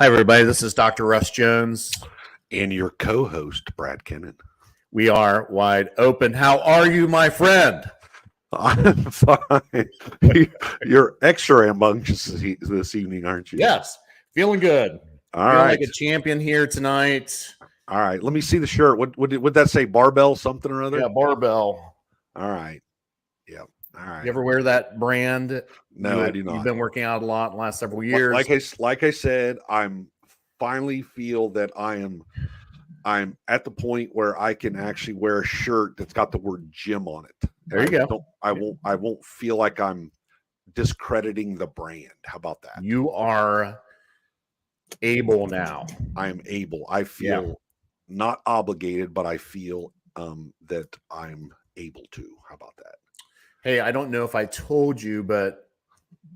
Hi, everybody. This is Dr. Russ Jones. And your co-host, Brad Kennan. We are wide open. How are you, my friend? I'm fine. You're extra rambunctious this evening, aren't you? Yes. Feeling good. All Feeling right. like a champion here tonight. All right. Let me see the shirt. What would that say? Barbell something or other? Yeah, barbell. All right. Yeah. All right. You ever wear that brand? No, I do not. You've been working out a lot in the last several years. Like I said, I'm finally feel that I'm at the point where I can actually wear a shirt that's got the word gym on it. There you go. I won't feel like I'm discrediting the brand. How about that? You are able now. I am able. I feel not obligated, but I feel that I'm able to. How about that? Hey, I don't know if I told you, but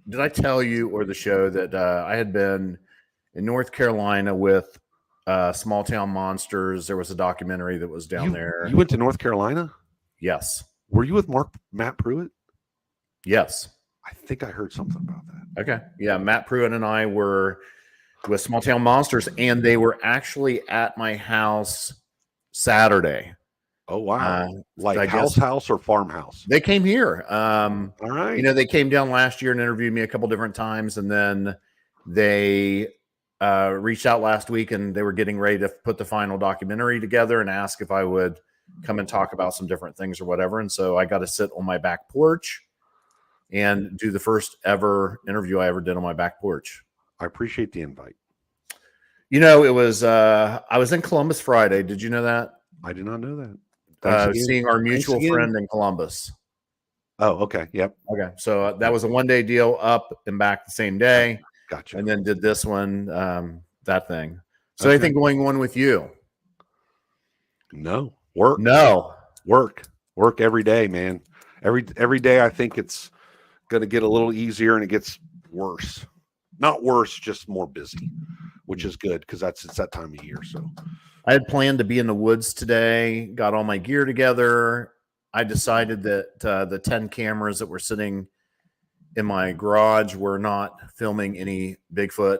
did I tell you or the show that I had been in North Carolina with Small Town Monsters? There was a documentary that was down there. You went to North Carolina? Yes. Were you with Matt Pruitt? Yes. I think I heard something about that. Okay. Yeah, Matt Pruitt and I were with Small Town Monsters, and they were actually at my house Saturday. Oh, wow. Like house or farmhouse? They came here. All right. You know, they came down last year and interviewed me a couple different times, and then they reached out last week, and they were getting ready to put the final documentary together and asked if I would come and talk about some different things or whatever. And so I got to sit on my back porch and do the first ever interview I ever did on my back porch. I appreciate the invite. You know, it was I was in Columbus Friday. Did you know that? I did not know that. Seeing our mutual friend in Columbus. Oh, okay. Yep. Okay. So that was a one-day deal, up and back the same day. Gotcha. And then did this one, that thing. So anything going on with you? No. Work. No. Work every day, man. Every day I think it's going to get a little easier and it gets worse. Not worse, just more busy, which is good because it's that time of year. So I had planned to be in the woods today, got all my gear together. I decided that the 10 cameras that were sitting in my garage were not filming any Bigfoot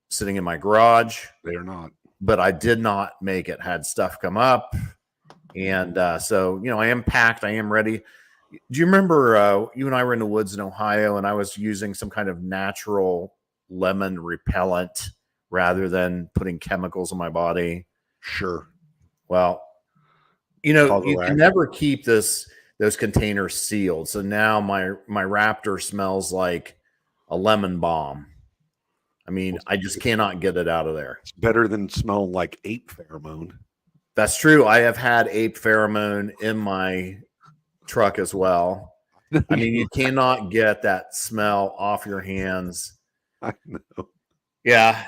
sitting in my garage. They are not. But I did not make it. Had stuff come up. And so, you know, I am packed. I am ready. Do you remember you and I were in the woods in Ohio, and I was using some kind of natural lemon repellent rather than putting chemicals in my body? Sure. Well, you know, you can never keep those containers sealed. So now my Raptor smells like a lemon bomb. I mean, I just cannot get it out of there. It's better than smelling like ape pheromone. That's true. I have had ape pheromone in my truck as well. I mean, you cannot get that smell off your hands. I know. Yeah,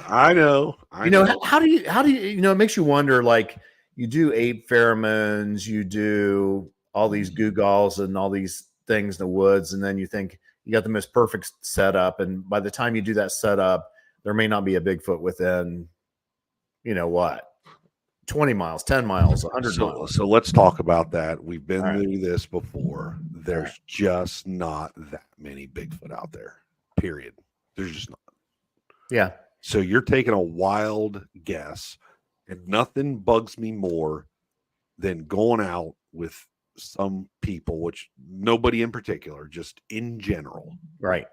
I know. You know, how do you, you know, it makes you wonder, like, you do ape pheromones, you do all these googles and all these things in the woods, and then you think you got the most perfect setup, and by the time you do that setup, there may not be a Bigfoot within, you know what, 20 miles, 10 miles, 100 miles. So let's talk about that. We've been through this before. There's just not that many Bigfoot out there, period. There's just not. Yeah. So you're taking a wild guess, and nothing bugs me more than going out with some people, which nobody in particular, just in general. Right.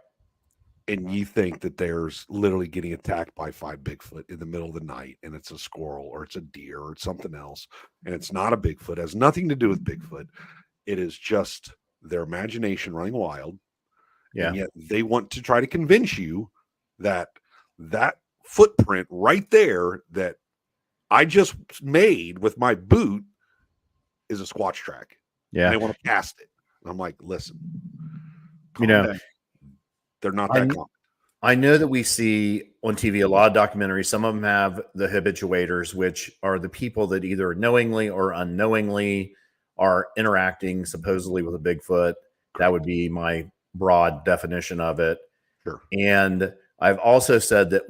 And you think that there's literally getting attacked by 5 Bigfoot in the middle of the night, and it's a squirrel or it's a deer or it's something else. And it's not a Bigfoot. It has nothing to do with Bigfoot. It is just their imagination running wild. Yeah. And yet they want to try to convince you that footprint right there that I just made with my boot is a Squatch track. Yeah. And they want to cast it. And I'm like, listen, you know, they're not that common. I know that we see on TV a lot of documentaries. Some of them have the habituators, which are the people that either knowingly or unknowingly are interacting supposedly with a Bigfoot. That would be my broad definition of it. Sure. And I've also said that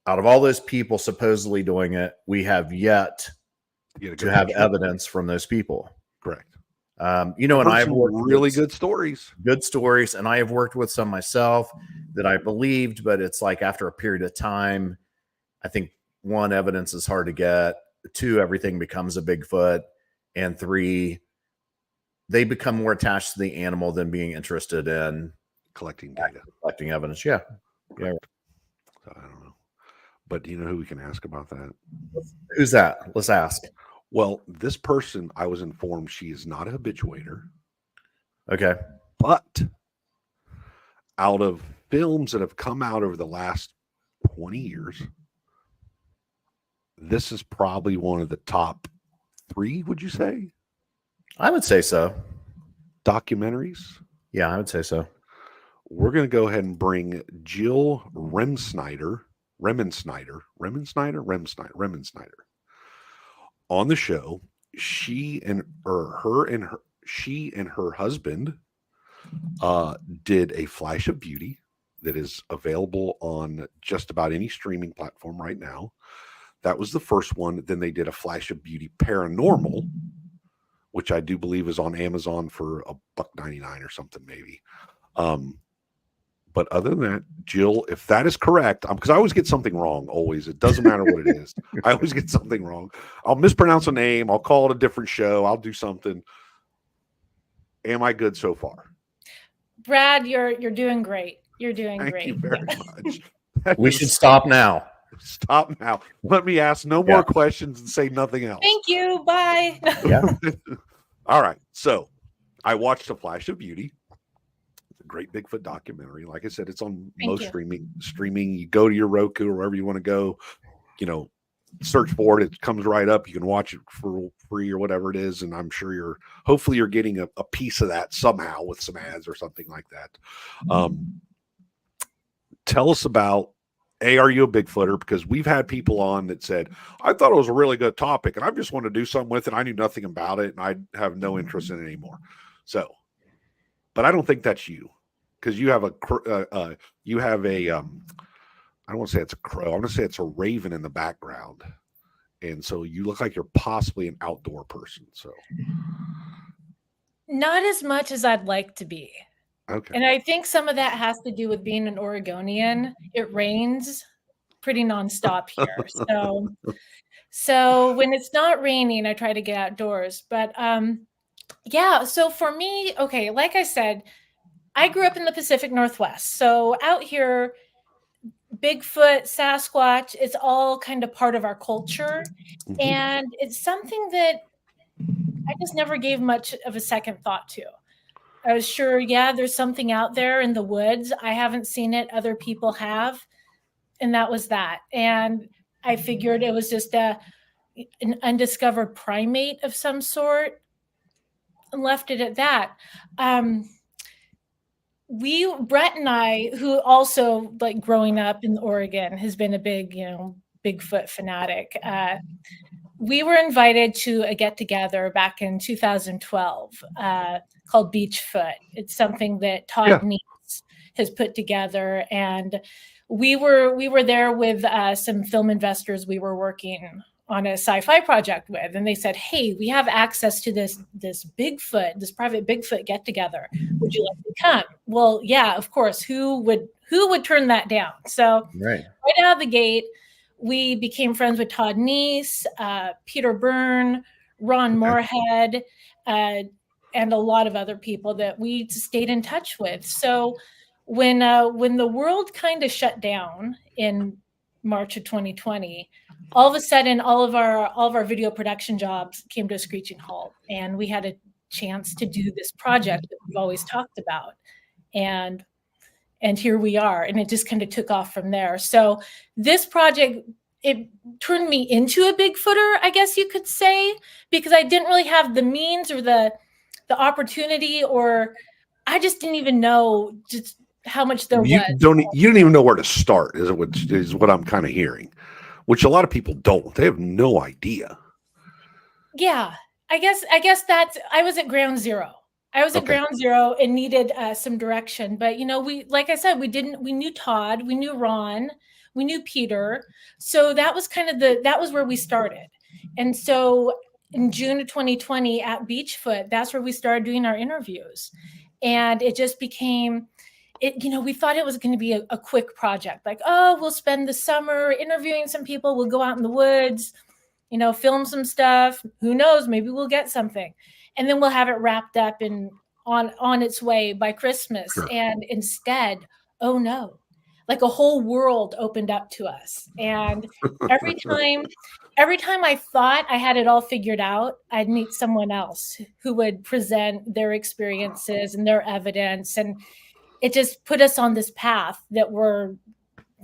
out of all those people supposedly doing it, we have yet to have evidence from those people. Correct. You know, and I've worked really good stories, and I have worked with some myself that I believed, but it's like after a period of time, I think 1, evidence is hard to get. 2, everything becomes a Bigfoot. And 3, they become more attached to the animal than being interested in collecting data, collecting evidence. Yeah. Yeah. So I don't know. But do you know who we can ask about that? Who's that? Let's ask. Well, this person, I was informed she is not a habituator. Okay. But out of films that have come out over the last 20 years, this is probably one of the top 3, would you say? I would say so. Documentaries? Yeah, I would say so. We're going to go ahead and bring Jill Remensnyder on the show. She and her husband did a Flash of Beauty that is available on just about any streaming platform right now. That was the first one. Then they did a Flash of Beauty Paranormal, which I do believe is on Amazon for $1.99 or something, maybe. But other than that, Jill, if that is correct, because I always get something wrong, always. It doesn't matter what it is. I always get something wrong. I'll mispronounce a name. I'll call it a different show. I'll do something. Am I good so far? Brad, you're doing great. You're doing Thank great. you very much. We should stop now. Stop now. Let me ask no more questions and say nothing else. Thank you. Bye. Yeah. All right. So I watched A Flash of Beauty. It's a great Bigfoot documentary. Like I said, it's on most streaming. You go to your Roku or wherever you want to go, search for it. It comes right up. You can watch it for free or whatever it is. And I'm sure hopefully you're getting a piece of that somehow with some ads or something like that. Tell us about, are you a Bigfooter? Because we've had people on that said, I thought it was a really good topic and I just wanted to do something with it. I knew nothing about it and I have no interest in it anymore. So, but I don't think that's you, because you have I don't want to say it's a crow. I want to say it's a raven in the background. And so you look like you're possibly an outdoor person. So not as much as I'd like to be. Okay. And I think some of that has to do with being an Oregonian. It rains pretty nonstop here. So when it's not raining, I try to get outdoors. But so for me, okay, like I said, I grew up in the Pacific Northwest. So out here, Bigfoot, Sasquatch, it's all kind of part of our culture. Mm-hmm. And it's something that I just never gave much of a second thought to. I was sure, there's something out there in the woods. I haven't seen it. Other people have. And that was that. And I figured it was just an undiscovered primate of some sort, and left it at that. Brett and I, who also, like, growing up in Oregon, has been a big, Bigfoot fanatic. We were invited to a get-together back in 2012 called Beachfoot. It's something that Todd Neitz has put together, and we were there with some film investors we were working on a sci-fi project with, and they said, "Hey, we have access to this Bigfoot, this private Bigfoot get-together. Would you like to come?" Well, yeah, of course. Who would turn that down? So right out of the gate, we became friends with Todd Neitz, Peter Byrne, Ron Moorhead, and a lot of other people that we stayed in touch with. So when the world kind of shut down in March of 2020, all of a sudden, all of our video production jobs came to a screeching halt, and we had a chance to do this project that we've always talked about. And here we are, and it just kind of took off from there. So this project, it turned me into a Bigfooter, I guess you could say, because I didn't really have the means or the opportunity, or I just didn't even know just how much there was. You don't even know where to start, is what I'm kind of hearing, which a lot of people don't. They have no idea. Yeah, I guess I was at ground zero. At ground zero and needed some direction. But, like I said, we knew Todd, we knew Ron, we knew Peter. So that was that was where we started. And so in June of 2020 at Beachfoot, that's where we started doing our interviews. And it just became, we thought it was going to be a quick project. Like, oh, we'll spend the summer interviewing some people. We'll go out in the woods, film some stuff. Who knows? Maybe we'll get something. And then we'll have it wrapped up and on its way by Christmas. Sure. And instead, oh no, like a whole world opened up to us. And every time I thought I had it all figured out, I'd meet someone else who would present their experiences and their evidence. And it just put us on this path that we're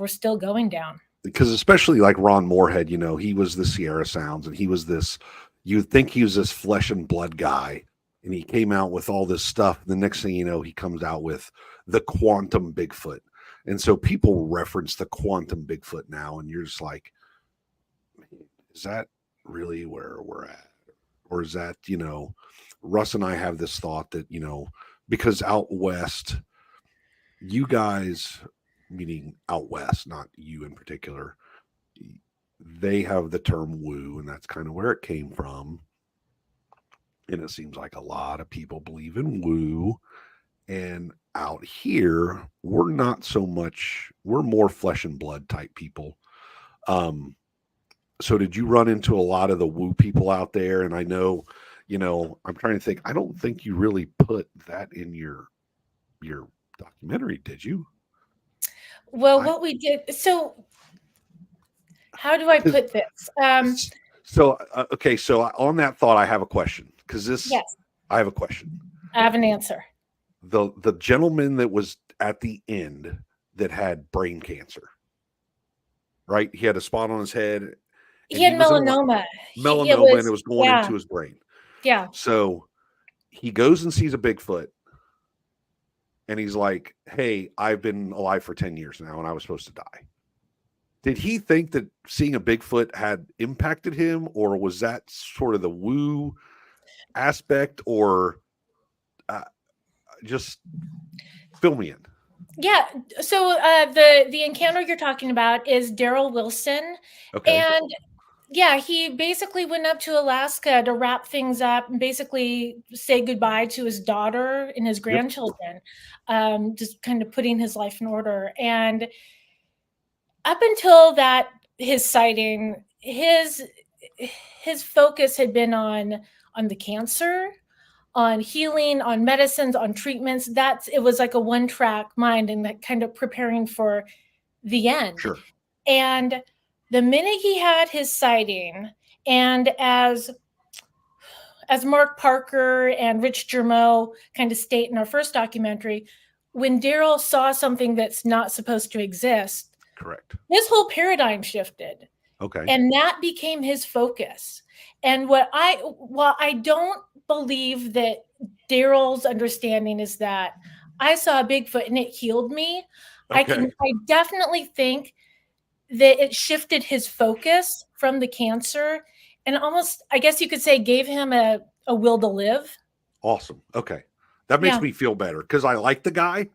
still going down. Because especially like Ron Moorhead, he was the Sierra Sounds, and he was this, you'd think he was this flesh and blood guy, and he came out with all this stuff. The next thing you know, he comes out with the quantum Bigfoot. And so people reference the quantum Bigfoot now, and you're just like, is that really where we're at? Or is that, Russ and I have this thought that, because out west, you guys, meaning out west, not you in particular, they have the term woo, and that's kind of where it came from. And it seems like a lot of people believe in woo. And out here, we're not so much, we're more flesh and blood type people. So did you run into a lot of the woo people out there? And I know, I'm trying to think, I don't think you really put that in your documentary, did you? Well, what we did, so how do I put this? So on that thought, I have a question, because Yes. I have a question. I have an answer. The gentleman that was at the end that had brain cancer, right? He had a spot on his head. He had melanoma. And it was going into his brain. Yeah. So he goes and sees a Bigfoot, and he's like, hey, I've been alive for 10 years now, and I was supposed to die. Did he think that seeing a Bigfoot had impacted him, or was that sort of the woo aspect, or just fill me in? Yeah. So the encounter you're talking about is Daryl Wilson. Okay. And yeah, he basically went up to Alaska to wrap things up and basically say goodbye to his daughter and his grandchildren, just kind of putting his life in order. And up until that, his sighting, his focus had been on the cancer, on healing, on medicines, on treatments. It was like a one-track mind, and that kind of preparing for the end. Sure. And the minute he had his sighting, and as Mark Parker and Rich Germeau kind of state in our first documentary, when Daryl saw something that's not supposed to exist, correct, his whole paradigm shifted. Okay. And that became his focus. And while I don't believe that Daryl's understanding is that I saw a Bigfoot and it healed me, okay, I definitely think that it shifted his focus from the cancer and almost, I guess you could say, gave him a will to live. Awesome. Okay. That makes me feel better, because I like the guy.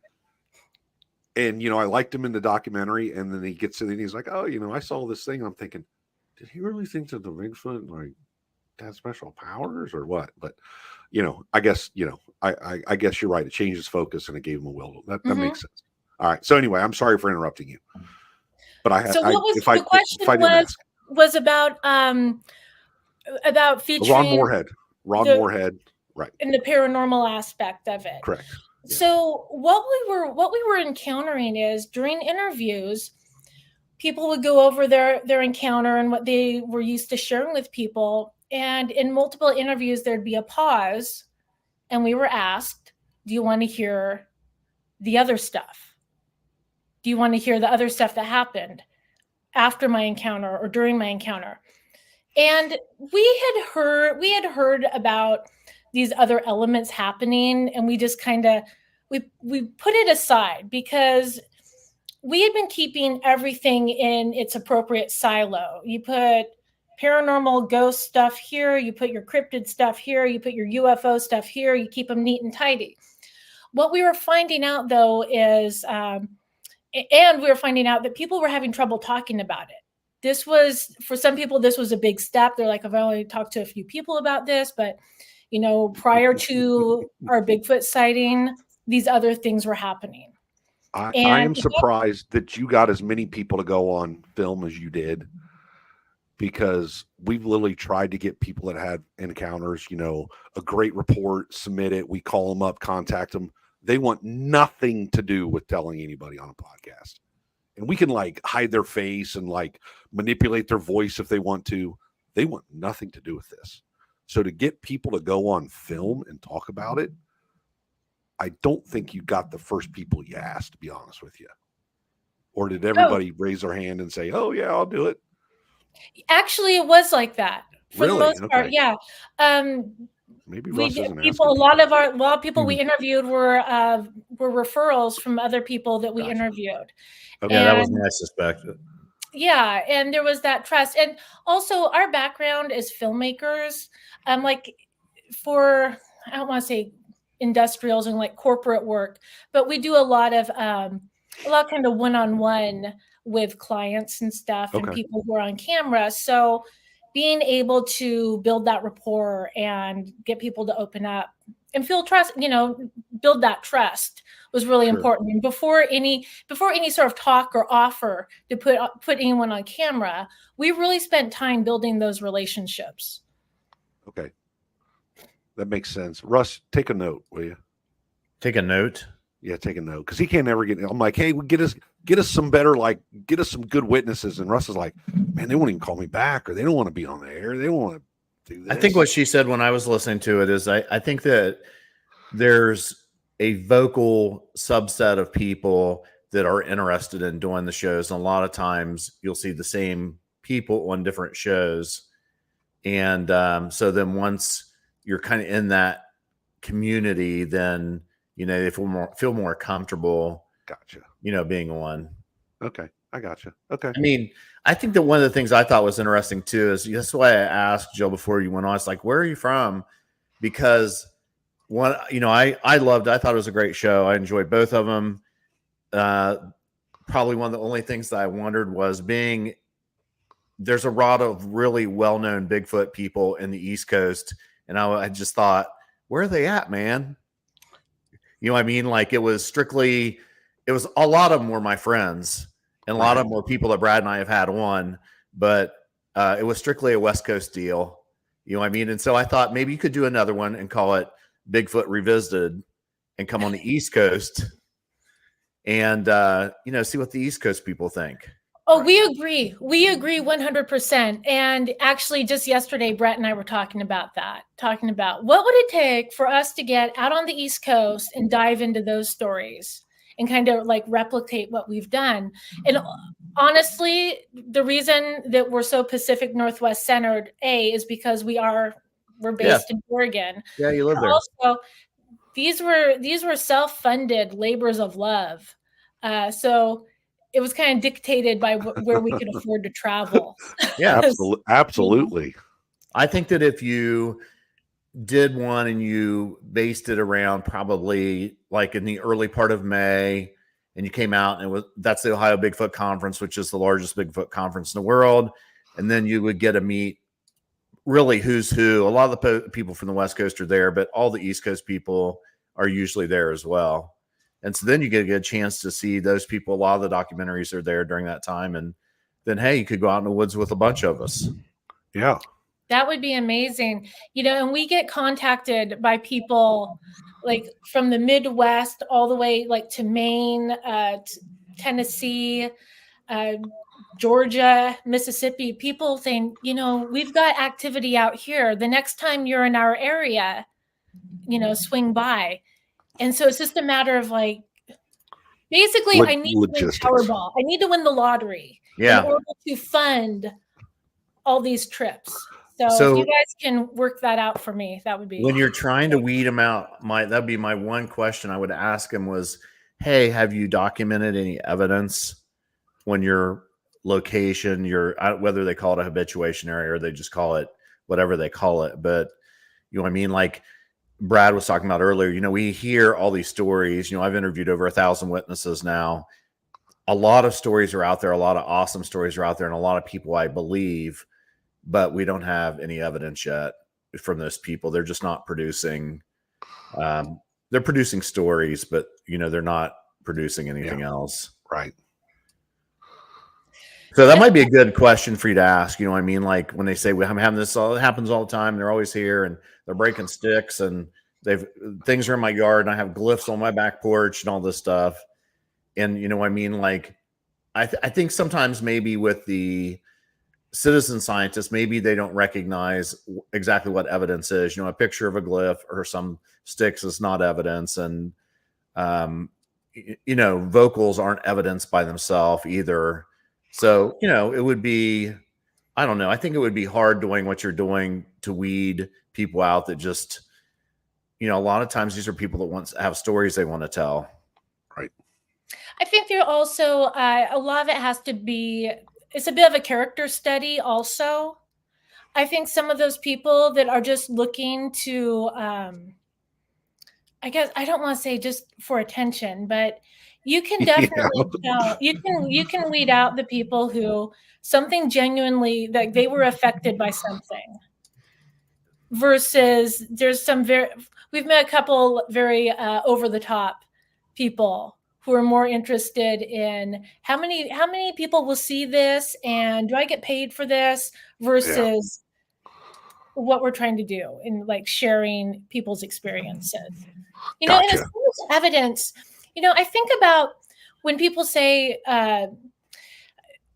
And, I liked him in the documentary, and then he gets in and he's like, oh, I saw this thing. I'm thinking, did he really think that the Bigfoot had special powers or what? But, I guess, I guess you're right. It changed his focus and it gave him a will. That makes sense. All right. So anyway, I'm sorry for interrupting you. But the question was about featuring Ron Moorhead, right? In the paranormal aspect of it. Correct. Yeah. So what we were encountering is, during interviews, people would go over their encounter and what they were used to sharing with people. And in multiple interviews, there'd be a pause, and we were asked, do you want to hear the other stuff? Do you want to hear the other stuff that happened after my encounter or during my encounter? And we had heard about these other elements happening, and we just kind of, we put it aside, because we had been keeping everything in its appropriate silo. You put paranormal ghost stuff here, you put your cryptid stuff here, you put your UFO stuff here, you keep them neat and tidy. What we were finding out, though, is, and we were finding out that people were having trouble talking about it. This was, for some people, this was a big step. They're like, I've only talked to a few people about this, but, prior to our Bigfoot sighting, these other things were happening. I And am surprised that you got as many people to go on film as you did, because we've literally tried to get people that had encounters, a great report, submit it. We call them up, contact them. They want nothing to do with telling anybody on a podcast. And we can hide their face and manipulate their voice if they want to. They want nothing to do with this. So to get people to go on film and talk about it, I don't think you got the first people you asked, to be honest with you. Or did everybody raise their hand and say, "Oh yeah, I'll do it"? Actually, it was like that for Really? the most part. Okay. Yeah. Maybe We Russ isn't people. A asking lot of people we interviewed were referrals from other people that we Gotcha. interviewed. Okay. Yeah, that was my suspect. Yeah, and there was that trust, and also our background as filmmakers, for, I don't want to say industrials and corporate work, but we do a lot kind of one-on-one with clients and stuff, and people who are on camera. So being able to build that rapport and get people to open up and feel trust, build that trust was really important. And before any sort of talk or offer to put anyone on camera, we really spent time building those relationships. Okay. That makes sense. Russ, take a note, will you? Take a note. Yeah, take a note, because he can't ever get. I'm like, hey, get us some better, get us some good witnesses. And Russ is like, man, they won't even call me back, or they don't want to be on the air. They don't want to do this. I think what she said when I was listening to it is, I think that there's a vocal subset of people that are interested in doing the shows. And a lot of times you'll see the same people on different shows. And so then once you're kind of in that community, then they feel more comfortable. Gotcha. Being on. Okay, I gotcha. Okay. I mean, I think that one of the things I thought was interesting too is, that's why I asked Jill before you went on. It's like, where are you from? Because I loved it. I thought it was a great show. I enjoyed both of them. Probably one of the only things that I wondered was there's a lot of really well-known Bigfoot people in the East Coast. And I just thought, where are they at, man? You know what I mean? It was a lot of them were my friends, and a lot of them were people that Brad and I have had on, but it was strictly a West Coast deal. You know what I mean? And so I thought maybe you could do another one and call it Bigfoot Revisited and come on the East Coast and, see what the East Coast people think. Oh, we agree. We agree 100%. And actually, just yesterday, Brett and I were talking about what would it take for us to get out on the East Coast and dive into those stories and kind of replicate what we've done. And honestly, the reason that we're so Pacific Northwest centered, is because we're based in Oregon. Yeah, you live there. Also, these were self-funded labors of love. So it was kind of dictated by where we could afford to travel. Yeah, absolutely. I think that if you did one and you based it around probably in the early part of May, and you came out and that's the Ohio Bigfoot Conference, which is the largest Bigfoot conference in the world. And then you would get to meet really who's who. A lot of the people from the West Coast are there, but all the East Coast people are usually there as well. And so then you get a good chance to see those people. A lot of the documentaries are there during that time. And then, hey, you could go out in the woods with a bunch of us. Yeah. That would be amazing. And we get contacted by people from the Midwest all the way to Maine, Tennessee, Georgia, Mississippi, people saying, we've got activity out here. The next time you're in our area, swing by. And so it's just a matter of basically, I need to win Powerball. I need to win the lottery in order to fund all these trips. So if you guys can work that out for me, that would be. When you're trying to weed them out, that'd be my one question I would ask him was, hey, have you documented any evidence when your location, whether they call it a habituation area or they just call it whatever they call it. But you know what I mean? Brad was talking about earlier, we hear all these stories. I've interviewed over 1,000 witnesses now. A lot of stories are out there. A lot of awesome stories are out there, and a lot of people I believe, but we don't have any evidence yet from those people. They're just not producing. They're producing stories, but they're not producing anything else. Right. So that might be a good question for you to ask. You know what I mean? Like when they say I'm having this, it happens all the time. They're always here and they're breaking sticks and things are in my yard and I have glyphs on my back porch and all this stuff. And you know what I mean? Like I think sometimes maybe with the citizen scientists, maybe they don't recognize exactly what evidence is. You know, a picture of a glyph or some sticks is not evidence. And, you know, vocals aren't evidence by themselves either. So, you know, it would be, I don't know. I think it would be hard doing what you're doing to weed people out that just, you know, a lot of times these are people that want to have stories they want to tell. Right. I think there also, a lot of it has to be, it's a bit of a character study also. I think some of those people that are just looking to, I guess, I don't want to say just for attention, but you can definitely tell, you can weed out the people who something genuinely, like they were affected by something versus there's some we've met a couple very over the top people who are more interested in how many people will see this and do I get paid for this versus what we're trying to do in like sharing people's experiences. You know, and as far as evidence, you know, I think about when people say,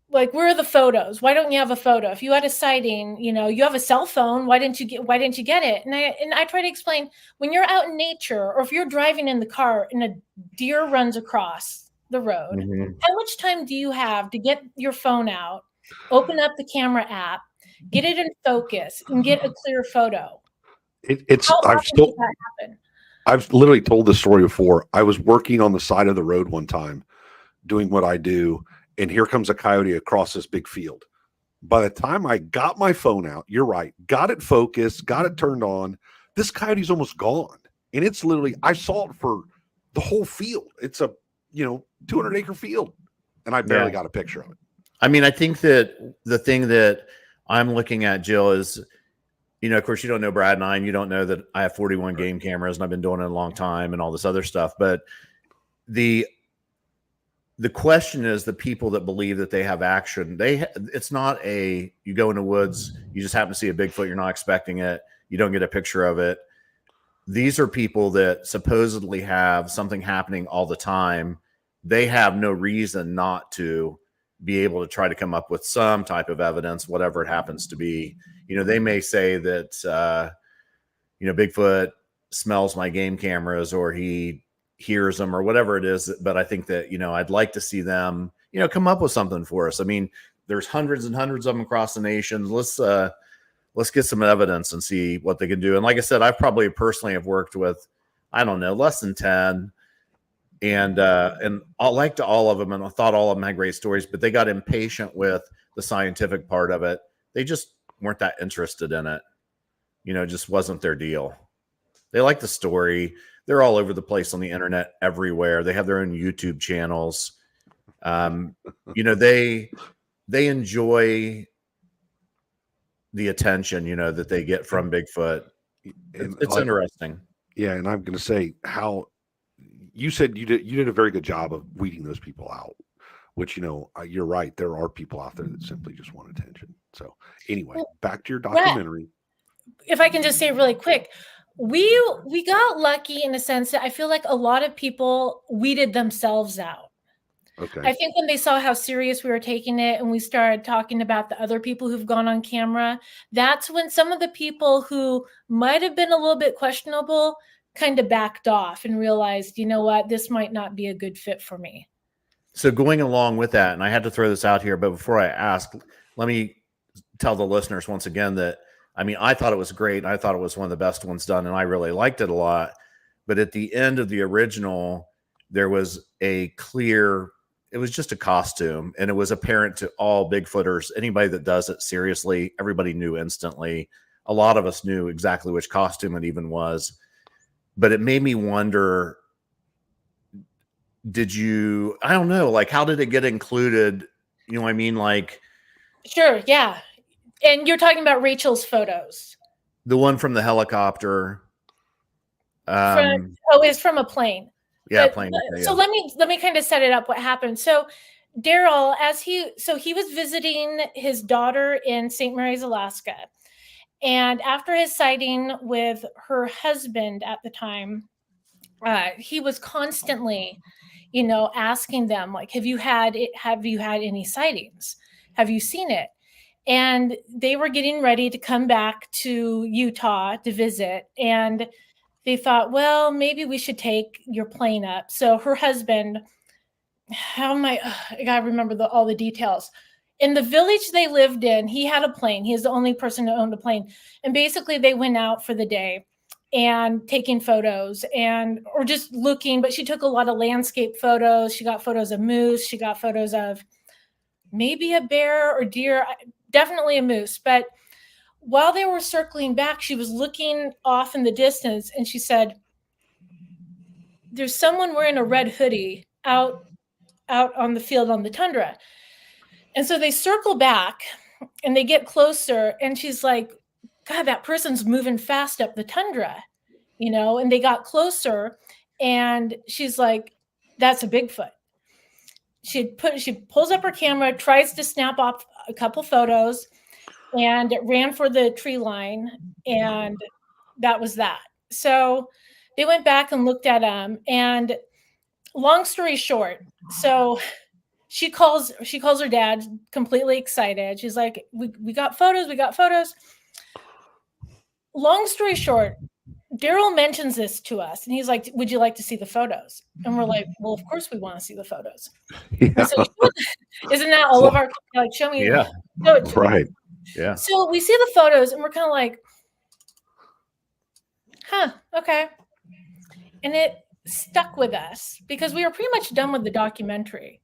like, where are the photos? Why don't you have a photo? If you had a sighting, you know, you have a cell phone. Why didn't you get it? And I try to explain when you're out in nature or if you're driving in the car and a deer runs across the road, how much time do you have to get your phone out, open up the camera app, get it in focus, and get a clear photo? I've literally told this story before. I was working on the side of the road one time doing what I do, and here comes a coyote across this big field. By the time I got my phone out, you're right, got it focused, got it turned on, this coyote's almost gone. And it's literally, I saw it for the whole field. It's a, 200-acre field. And I barely got a picture of it. I mean, I think that the thing that I'm looking at, Jill, is, of course, you don't know Brad and I, and you don't know that I have 41 game cameras and I've been doing it a long time and all this other stuff. But the question is the people that believe that they have action. It's not you go in the woods, you just happen to see a Bigfoot, you're not expecting it, you don't get a picture of it. These are people that supposedly have something happening all the time. They have no reason not to be able to try to come up with some type of evidence, whatever it happens to be. They may say that, Bigfoot smells my game cameras or he hears them or whatever it is. But I think that, I'd like to see them, come up with something for us. I mean, there's hundreds and hundreds of them across the nation. Let's get some evidence and see what they can do. And like I said, I probably personally have worked with, I don't know, less than 10. And I liked all of them, and I thought all of them had great stories, but they got impatient with the scientific part of it. They just weren't that interested in it. It just wasn't their deal. They like the story. They're all over the place on the internet, everywhere. They have their own YouTube channels. They enjoy the attention, that they get from Bigfoot. It's interesting. Yeah, and I'm going to say how you said you did a very good job of weeding those people out, which, you're right. There are people out there that simply just want attention. So anyway, back to your documentary. If I can just say really quick, we got lucky in a sense that I feel like a lot of people weeded themselves out. Okay. I think when they saw how serious we were taking it and we started talking about the other people who've gone on camera, that's when some of the people who might have been a little bit questionable kind of backed off and realized, you know what, this might not be a good fit for me. So going along with that, and I had to throw this out here, but before I ask, let me tell the listeners once again that, I mean, I thought it was great. And I thought it was one of the best ones done, and I really liked it a lot. But at the end of the original, there was it was just a costume, and it was apparent to all Bigfooters, anybody that does it seriously, everybody knew instantly. A lot of us knew exactly which costume it even was. But it made me wonder, I don't know, like, how did it get included? You know what I mean? Like, sure. Yeah. And you're talking about Rachel's photos. The one from the helicopter. It's from a plane. Yeah, But plain. so let me kind of set it up what happened. So Daryl, he was visiting his daughter in St. Mary's, Alaska. And after his sighting with her husband at the time, he was constantly, asking them, like, have you had any sightings? Have you seen it? And they were getting ready to come back to Utah to visit. And they thought, well, maybe we should take your plane up. So her husband, I gotta remember all the details. In the village they lived in, he had a plane. He is the only person who owned a plane. And basically they went out for the day and taking photos or just looking, but she took a lot of landscape photos. She got photos of moose. She got photos of maybe a bear or deer, definitely a moose. But while they were circling back, she was looking off in the distance and she said, there's someone wearing a red hoodie out on the field on the tundra. And so they circle back and they get closer and she's like, God, that person's moving fast up the tundra, and they got closer and she's like, that's a Bigfoot. She pulls up her camera, tries to snap off a couple photos, and it ran for the tree line. And that was that. So they went back and looked at him. And long story short, so she calls her dad, completely excited. She's like, we got photos. Long story short, Daryl mentions this to us and he's like, would you like to see the photos? And we're like, well, of course we want to see the photos. Yeah. So isn't that all of our, like, show me. Yeah. Right. Yeah. So we see the photos and we're kind of like, okay. And it stuck with us because we were pretty much done with the documentary.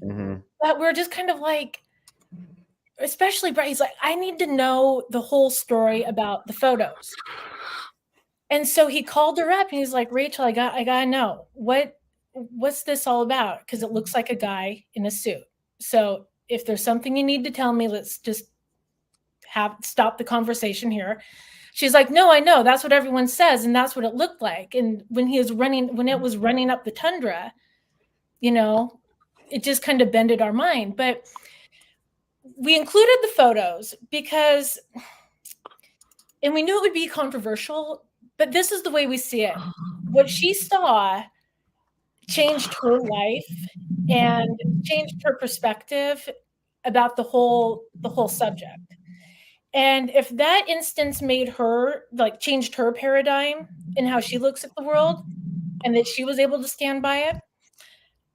Mm-hmm. But we're just kind of like, especially Brad, he's like, I need to know the whole story about the photos. And so he called her up and he's like, Rachel, I gotta know what's this all about? Because it looks like a guy in a suit. So if there's something you need to tell me, let's just stop the conversation here. She's like, no, I know. That's what everyone says. And that's what it looked like. And when it was running up the tundra, it just kind of bended our mind. But we included the photos and we knew it would be controversial, but this is the way we see it. What she saw changed her life and changed her perspective about the whole subject. And if that instance made her, like, changed her paradigm in how she looks at the world and that she was able to stand by it,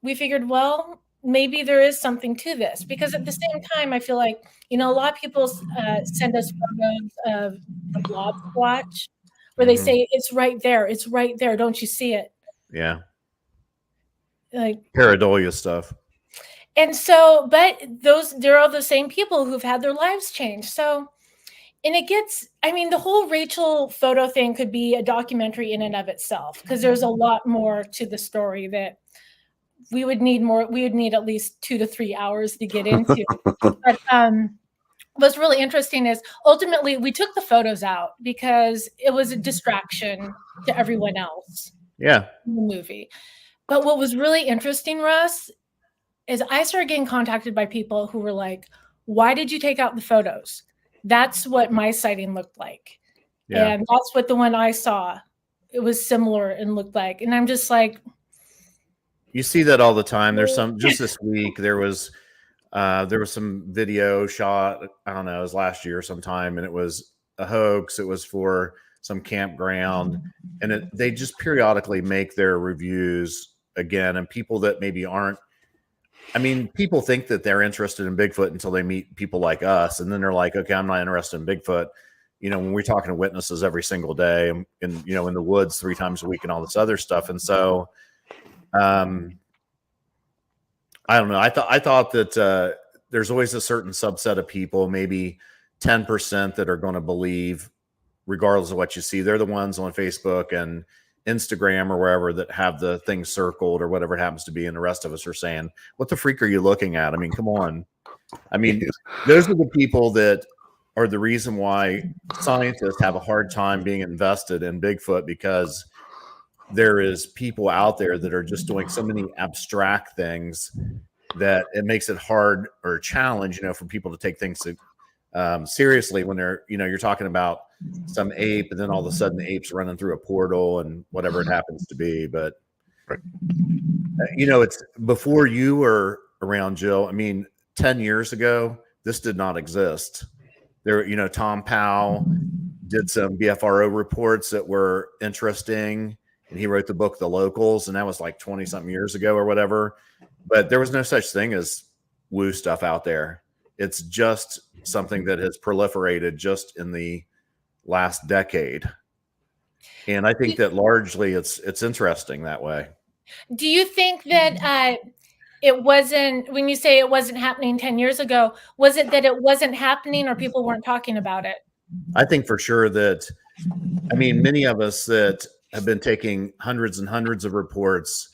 we figured, well, maybe there is something to this. Because at the same time, I feel like, a lot of people send us photos of the blob squatch where they say, it's right there. Don't you see it? Yeah. Like pareidolia stuff. And so, but there are the same people who've had their lives changed. So, and it gets, the whole Rachel photo thing could be a documentary in and of itself, because there's a lot more to the story that we would need at least 2 to 3 hours to get into. But what's really interesting is ultimately we took the photos out because it was a distraction to everyone else. Yeah. In the movie. But what was really interesting, Russ, is I started getting contacted by people who were like, why did you take out the photos? That's what my sighting looked like. Yeah. And that's what the one I saw, it was similar and looked like. And I'm just like, you see that all the time. There's just this week, there was some video shot, I don't know, it was last year sometime, and it was a hoax. It was for some campground, and they just periodically make their reviews again. And people that maybe aren't, people think that they're interested in Bigfoot until they meet people like us. And then they're like, okay, I'm not interested in Bigfoot. When we're talking to witnesses every single day and, in the woods 3 times a week and all this other stuff. And so, I don't know. I thought that there's always a certain subset of people, maybe 10%, that are going to believe, regardless of what you see. They're the ones on Facebook and Instagram or wherever that have the thing circled or whatever it happens to be. And the rest of us are saying, what the freak are you looking at? Come on. Those are the people that are the reason why scientists have a hard time being invested in Bigfoot, because there is people out there that are just doing so many abstract things that it makes it hard or a challenge, for people to take things seriously when they're, you're talking about some ape and then all of a sudden the ape's running through a portal and whatever it happens to be. But, it's before you were around, Jill. I mean, 10 years ago, this did not exist. There, Tom Powell did some BFRO reports that were interesting, and he wrote the book The Locals, and that was like 20 something years ago or whatever. But there was no such thing as woo stuff out there. It's just something that has proliferated just in the last decade. And I think that largely it's interesting that way. Do you think that it wasn't, when you say it wasn't happening 10 years ago, was it that it wasn't happening or people weren't talking about it? I think for sure that, many of us that have been taking hundreds and hundreds of reports,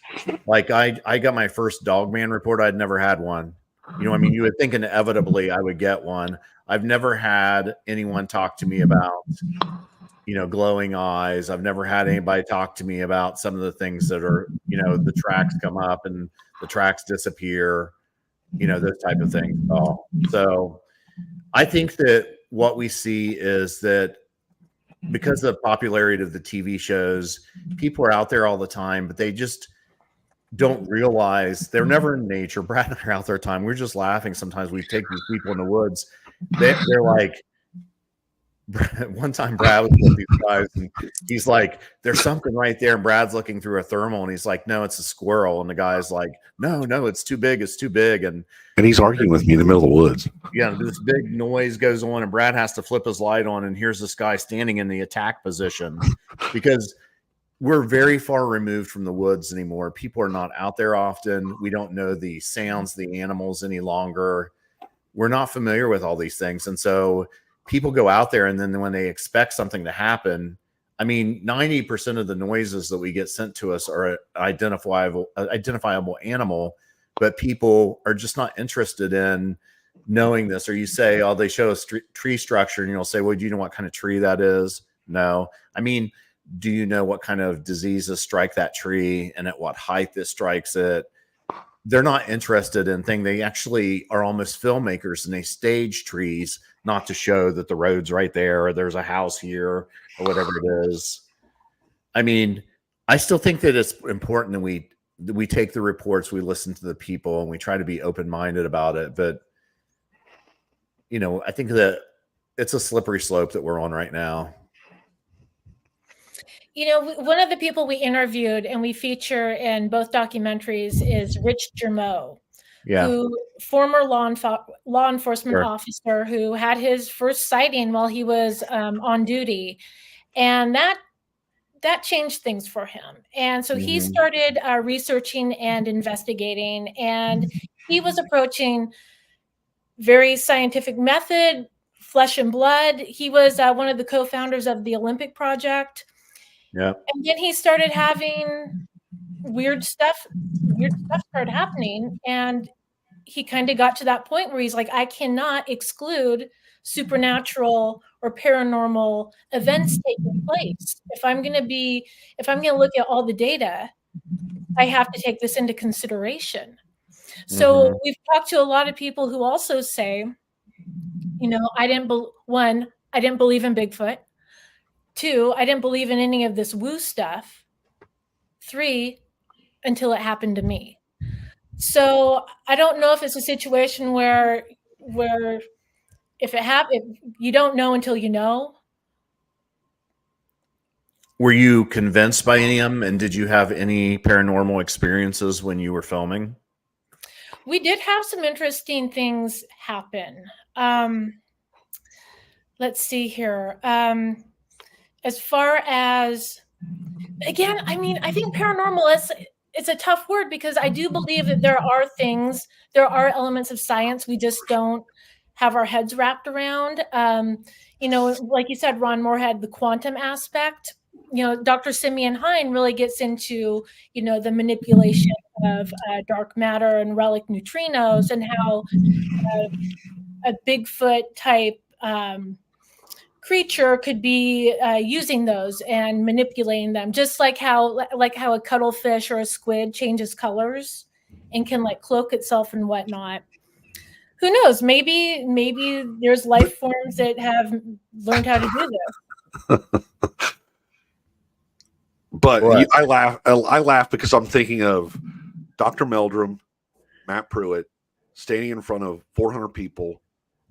like I got my first Dogman report. I'd never had one. You would think inevitably I would get one. I've never had anyone talk to me about, glowing eyes. I've never had anybody talk to me about some of the things that are, the tracks come up and the tracks disappear, those type of things. So I think that what we see is that because of the popularity of the TV shows, people are out there all the time, but they just don't realize they're never in nature. Brad and I are out there all the time. We're just laughing. Sometimes we take these people in the woods. They're like, one time Brad was with these guys and he's like, there's something right there. And Brad's looking through a thermal and he's like, no, it's a squirrel. And the guy's like, no, it's too big. It's too big. And he's arguing with me in the middle of the woods. Yeah. This big noise goes on and Brad has to flip his light on. And here's this guy standing in the attack position because we're very far removed from the woods anymore. People are not out there often. We don't know the sounds, the animals any longer. We're not familiar with all these things. And so people go out there and then when they expect something to happen, 90% of the noises that we get sent to us are identifiable animal, but people are just not interested in knowing this. Or you say, oh, they show a tree structure and you'll say, well, do you know what kind of tree that is? No. Do you know what kind of diseases strike that tree and at what height it strikes it? They're not interested in things. They actually are almost filmmakers and they stage trees not to show that the road's right there or there's a house here or whatever it is. I still think that it's important that we take the reports, we listen to the people and we try to be open-minded about it. But, I think that it's a slippery slope that we're on right now. One of the people we interviewed and we feature in both documentaries is Rich Germeau, who former law enforcement officer who had his first sighting while he was on duty, and that changed things for him. And so he started researching and investigating, and he was approaching very scientific method, flesh and blood. He was one of the co-founders of the Olympic Project. Yeah. And then he started having weird stuff started happening. And he kind of got to that point where he's like, I cannot exclude supernatural or paranormal events taking place. If I'm going to look at all the data, I have to take this into consideration. So we've talked to a lot of people who also say, I didn't believe in Bigfoot. 2, I didn't believe in any of this woo stuff. 3, until it happened to me. So I don't know if it's a situation where if it happened, you don't know until you know. Were you convinced by any of them? And did you have any paranormal experiences when you were filming? We did have some interesting things happen. Let's see here. As far as, again, I think paranormal it's a tough word because I do believe that there are elements of science we just don't have our heads wrapped around. Like you said, Ron Moore had the quantum aspect. Dr. Simeon Hine really gets into, the manipulation of dark matter and relic neutrinos and how a Bigfoot type creature could be using those and manipulating them, just like how a cuttlefish or a squid changes colors and can like cloak itself and whatnot. Who knows? Maybe there's life forms that have learned how to do this. But Right. I laugh because I'm thinking of Dr. Meldrum, Matt Pruitt, standing in front of 400 people,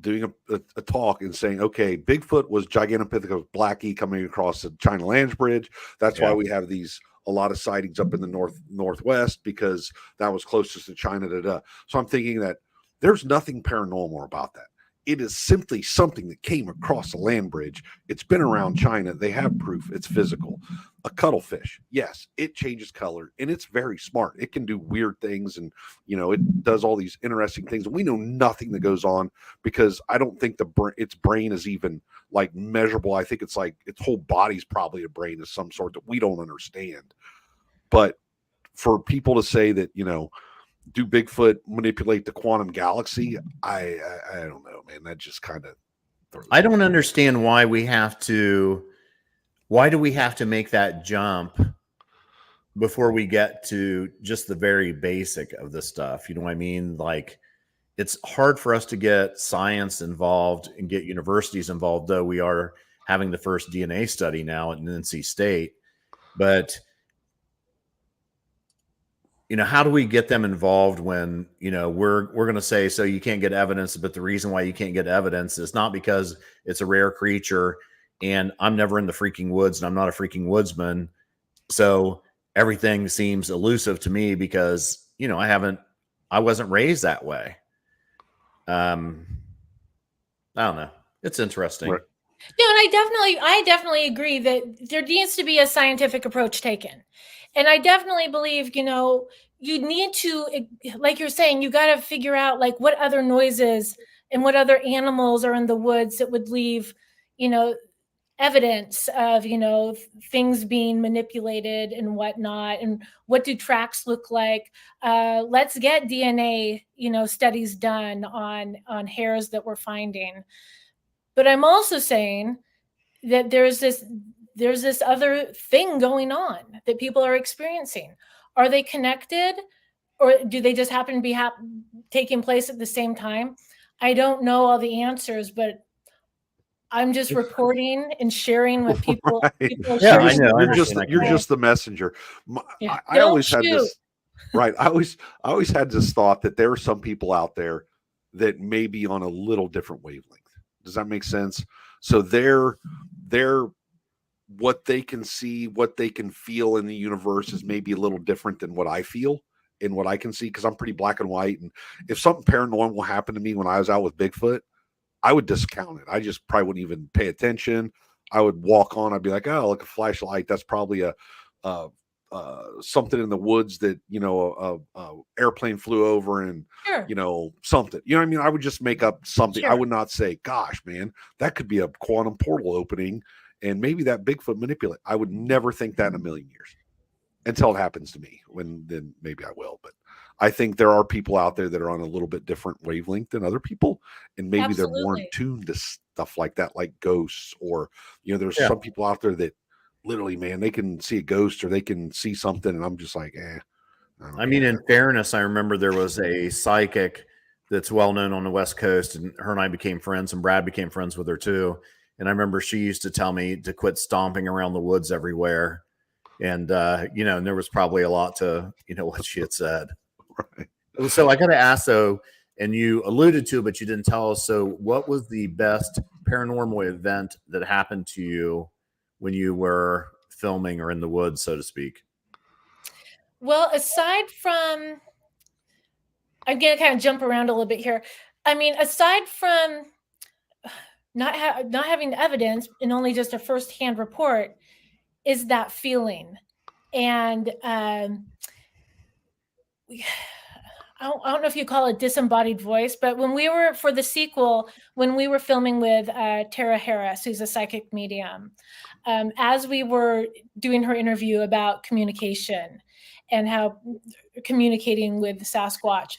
doing a talk and saying, okay, Bigfoot was Gigantopithecus blackie coming across the China Lands Bridge. That's why we have a lot of sightings up in the northwest, because that was closest to China. So I'm thinking that there's nothing paranormal about that. It is simply something that came across the land bridge. It's been around China. They have proof it's physical. A cuttlefish, yes, it changes color and it's very smart. It can do weird things, and it does all these interesting things. We know nothing that goes on, because I don't think its brain is even like measurable. I think it's like its whole body's probably a brain of some sort that we don't understand. But for people to say that, do Bigfoot manipulate the quantum galaxy? I don't know, man. That just kind of. I don't understand why we have to. Why do we have to make that jump before we get to just the very basic of this stuff? You know what I mean? Like, it's hard for us to get science involved and get universities involved, though we are having the first DNA study now at NC State. But how do we get them involved when, we're going to say, so you can't get evidence, but the reason why you can't get evidence is not because it's a rare creature and I'm never in the freaking woods and I'm not a freaking woodsman. So everything seems elusive to me because, I wasn't raised that way. I don't know. It's interesting. Right. No, and I definitely agree that there needs to be a scientific approach taken. And I definitely believe, you need to, like you're saying, you got to figure out like what other noises and what other animals are in the woods that would leave, evidence of, things being manipulated and whatnot. And what do tracks look like? Let's get DNA, studies done on hairs that we're finding. But I'm also saying that there's this other thing going on that people are experiencing. Are they connected, or do they just happen to be taking place at the same time? I don't know all the answers, but I'm just reporting and sharing what people. Right. people Yeah, sharing. I know. You're just the messenger. Yeah. I always had this. Right. I always had this thought that there are some people out there that may be on a little different wavelength. Does that make sense? So they're what they can see, what they can feel in the universe is maybe a little different than what I feel and what I can see, because I'm pretty black and white. And if something paranormal happened to me when I was out with Bigfoot, I would discount it. I just probably wouldn't even pay attention. I would walk on. I'd be like, oh, look, a flashlight. That's probably something in the woods that, a airplane flew over and, Sure. something, I mean? I would just make up something. Sure. I would not say, gosh, man, that could be a quantum portal opening and maybe that Bigfoot manipulate. I would never think that in a million years until it happens to me, then maybe I will. But I think there are people out there that are on a little bit different wavelength than other people. And maybe Absolutely. they're more in tune to stuff like that, like ghosts, or, there's some people out there that literally, man, they can see a ghost or they can see something. And I'm just like, I mean, in fairness, I remember there was a psychic that's well known on the West Coast, and her and I became friends, and Brad became friends with her too. And I remember she used to tell me to quit stomping around the woods everywhere. And, and there was probably a lot to, what she had said. Right. So I got to ask, though, and you alluded to it, but you didn't tell us. So what was the best paranormal event that happened to you when you were filming or in the woods, so to speak? Well, aside from, I'm going to kind of jump around a little bit here. I mean, aside from not having evidence and only just a firsthand report, is that feeling. And I don't know if you call it disembodied voice, but when we were, for the sequel, when we were filming with Tara Harris, who's a psychic medium, as we were doing her interview about communication and how communicating with Sasquatch,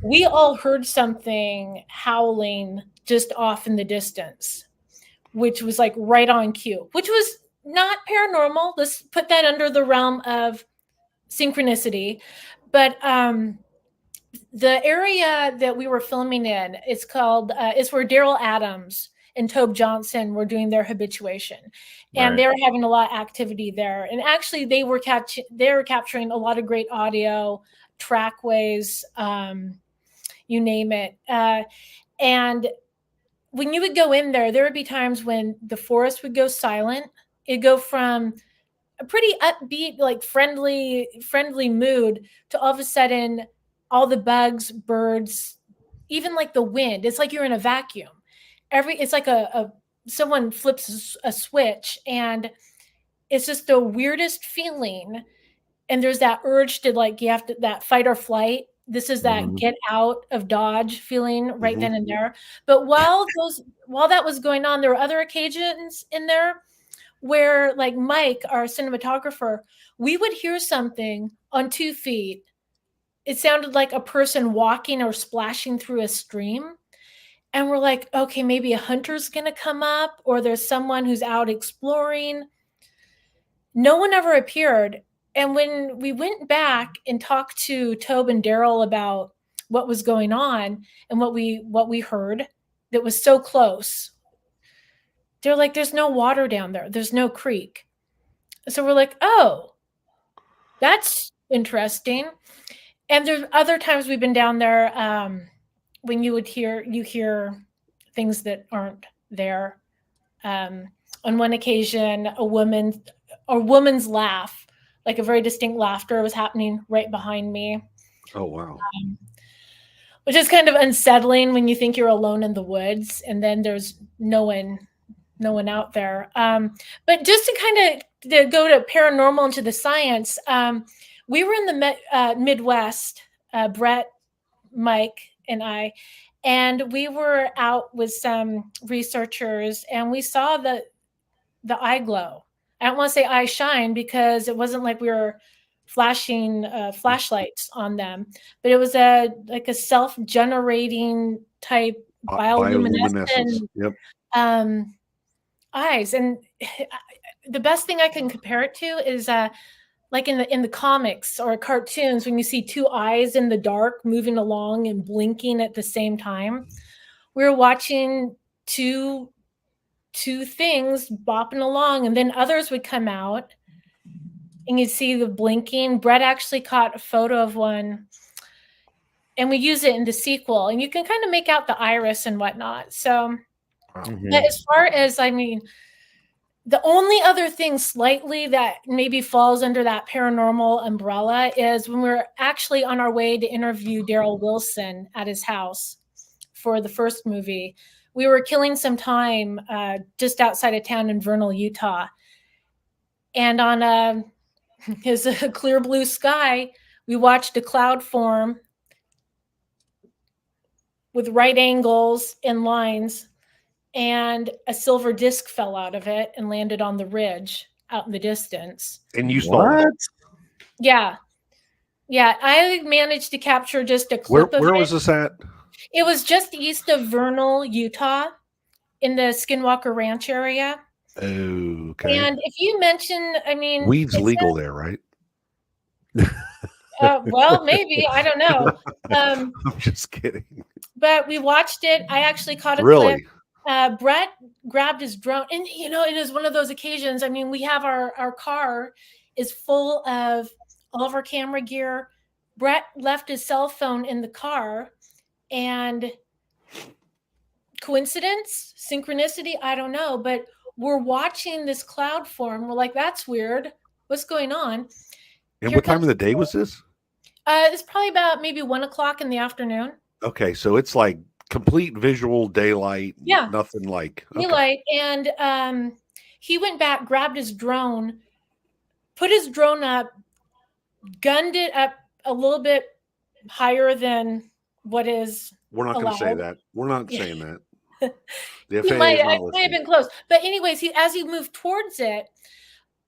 we all heard something howling just off in the distance. which was like right on cue, which was not paranormal. Let's put that under the realm of synchronicity. But the area that we were filming in, it's called, it's where Daryl Adams and Tobe Johnson were doing their habituation. And they were having a lot of activity there. And actually they were capturing a lot of great audio, trackways, you name it. And when you would go in there, there would be times when the forest would go silent. It'd go from a pretty upbeat, like friendly mood to all of a sudden all the bugs, birds, even like the wind. It's like you're in a vacuum. It's like someone flips a switch, and it's just the weirdest feeling. And there's that urge to, like, you have to, that fight or flight. This is that get out of Dodge feeling right then and there. But while that was going on, there were other occasions in there where, like Mike, our cinematographer, we would hear something on 2 feet. It sounded like a person walking or splashing through a stream. And we're like, okay, maybe a hunter's going to come up, or there's someone who's out exploring. No one ever appeared. And when we went back and talked to Tobe and Daryl about what was going on and what we heard that was so close, they're like, there's no water down there. There's no creek. So we're like, oh, that's interesting. And there's other times we've been down there when you hear things that aren't there. On one occasion, a woman's laugh, like a very distinct laughter, was happening right behind me. Oh, wow. Which is kind of unsettling when you think you're alone in the woods and then there's no one out there. But just to kind of go to paranormal and to the science, we were in the Midwest, Brett, Mike, and I, and we were out with some researchers, and we saw the eye glow. I don't want to say eye shine because it wasn't like we were flashing flashlights on them, but it was a self-generating type bioluminescent eyes. And the best thing I can compare it to is like in the comics or cartoons, when you see 2 eyes in the dark moving along and blinking at the same time. We were watching two things bopping along, and then others would come out and you'd see the blinking. Brett actually caught a photo of one, and we use it in the sequel, and you can kind of make out the iris and whatnot. So but as far as, I mean, the only other thing slightly that maybe falls under that paranormal umbrella is when we're actually on our way to interview Daryl Wilson at his house for the first movie. We were killing some time just outside of town in Vernal, Utah. And on his clear blue sky, we watched a cloud form with right angles and lines, and a silver disc fell out of it and landed on the ridge out in the distance. And you saw it? Yeah. I managed to capture just a clip of it. Where was this at? It was just east of Vernal, Utah, in the Skinwalker Ranch area. Oh, okay. And if you mention, I mean, weed's legal there, right? Well, maybe, I don't know. I'm just kidding. But we watched it. I actually caught a clip. Brett grabbed his drone, and it is one of those occasions. I mean, we have our car is full of all of our camera gear. Brett left his cell phone in the car, and coincidence, synchronicity, I don't know, but we're watching this cloud form. We're like, that's weird. What's going on? And what time of the day was this? It's probably about maybe 1:00 in the afternoon. Okay, so it's like complete visual daylight. Yeah, nothing like daylight. And he went back, grabbed his drone, put his drone up, gunned it up a little bit higher than what is. We're not going to say that. We're not saying that. The FAA might have been close, but anyways, as he moved towards it,